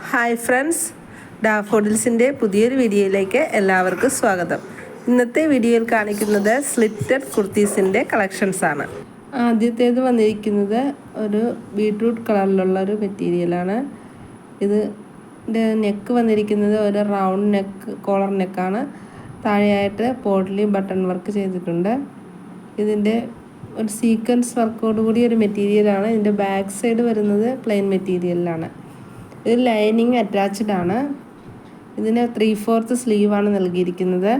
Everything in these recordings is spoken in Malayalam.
ഹായ് ഫ്രണ്ട്സ്, ഡാഫോഡിൽസിൻ്റെ പുതിയൊരു വീഡിയോയിലേക്ക് എല്ലാവർക്കും സ്വാഗതം. ഇന്നത്തെ വീഡിയോയിൽ കാണിക്കുന്നത് സ്ലിറ്റഡ് കുർത്തീസിൻ്റെ കളക്ഷൻസാണ്. ആദ്യത്തേത് വന്നിരിക്കുന്നത് ഒരു ബീട്രൂട്ട് കളറിലുള്ള ഒരു മെറ്റീരിയലാണ്. ഇതിൻ്റെ നെക്ക് വന്നിരിക്കുന്നത് ഒരു റൗണ്ട് നെക്ക്, കോളർ നെക്കാണ്. താഴെയായിട്ട് പോട്ട്ലി ബട്ടൺ വർക്ക് ചെയ്തിട്ടുണ്ട്. ഇതിൻ്റെ ഒരു സീക്വൻസ് വർക്കോടുകൂടി ഒരു മെറ്റീരിയലാണ്. ഇതിൻ്റെ ബാക്ക് സൈഡ് വരുന്നത് പ്ലെയിൻ മെറ്റീരിയലിലാണ്. ഇത് ലൈനിങ് അറ്റാച്ച്ഡ് ആണ്. ഇതിന് 3/4 സ്ലീവാണ് നൽകിയിരിക്കുന്നത്.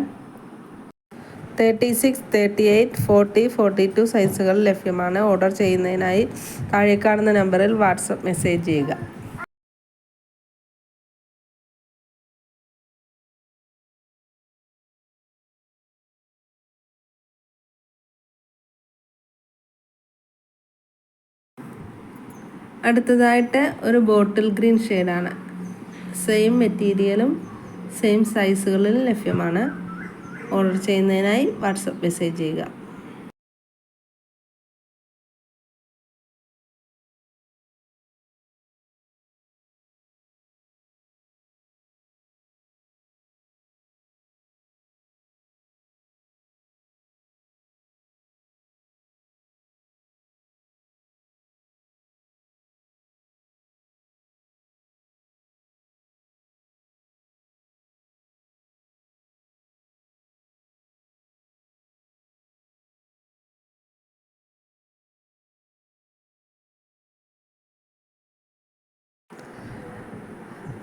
36, 38, 40, 42 സൈസുകൾ ലഭ്യമാണ്. ഓർഡർ ചെയ്യുന്നതിനായി താഴെ കാണുന്ന നമ്പറിൽ വാട്സപ്പ് മെസ്സേജ് ചെയ്യുക. അടുത്തതായിട്ട് ഒരു ബോട്ടിൽ ഗ്രീൻ ഷെയ്ഡാണ്. സെയിം മെറ്റീരിയലും സെയിം സൈസുകളിൽ ലഭ്യമാണ്. ഓർഡർ ചെയ്യുന്നതിനായി വാട്സപ്പ് മെസ്സേജ് ചെയ്യുക.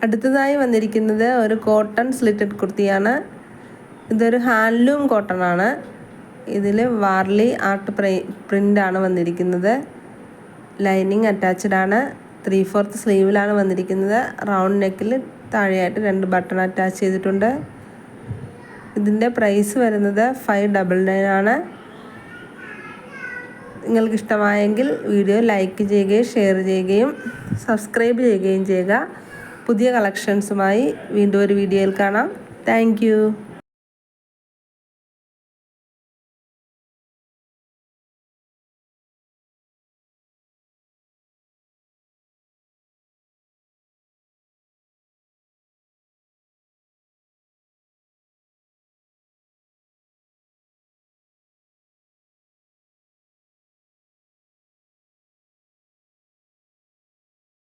അടുത്തതായി വന്നിരിക്കുന്നത് ഒരു കോട്ടൺ സ്ലിറ്റഡ് കുർത്തിയാണ്. ഇതൊരു ഹാൻഡ്ലൂം കോട്ടൺ ആണ്. ഇതിൽ വാർലി ആർട്ട് പ്രിൻ്റാണ് വന്നിരിക്കുന്നത്. ലൈനിങ് അറ്റാച്ച്ഡ് ആണ്. 3/4 സ്ലീവിലാണ് വന്നിരിക്കുന്നത്. റൗണ്ട് നെക്കിൽ താഴെയായിട്ട് 2 ബട്ടൺ അറ്റാച്ച് ചെയ്തിട്ടുണ്ട്. ഇതിൻ്റെ പ്രൈസ് വരുന്നത് 599 ആണ്. നിങ്ങൾക്ക് ഇഷ്ടമായെങ്കിൽ വീഡിയോ ലൈക്ക് ചെയ്യുകയും ഷെയർ ചെയ്യുകയും സബ്സ്ക്രൈബ് ചെയ്യുകയും ചെയ്യുക. പുതിയ കളക്ഷൻസുമായി വീണ്ടും ഒരു വീഡിയോയിൽ കാണാം. Thank you.